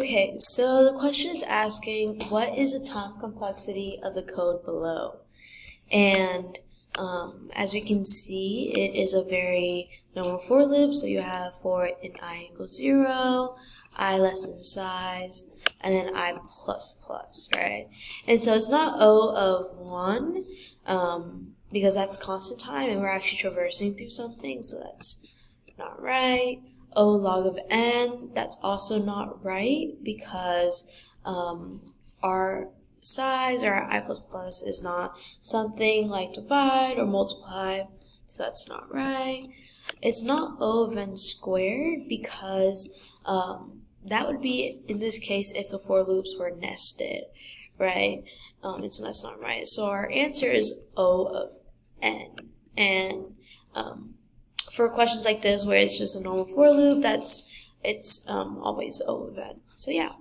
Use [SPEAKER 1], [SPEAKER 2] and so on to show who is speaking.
[SPEAKER 1] Okay, so the question is asking, what is the time complexity of the code below? And as we can see, it is a very normal for loop. So you have for in I equals 0, I less than size, and then I plus plus, right? And so it's not O of 1, because that's constant time, and we're actually traversing through something, so that's not right. O log of n, that's also not right, because our size or our I plus plus is not something like divide or multiply, so that's not right. It's not O of n squared, because that would be, in this case, if the for loops were nested, right? And so that's not right. So our answer is O of n. And for questions like this where it's just a normal for loop, it's always O of n. So yeah.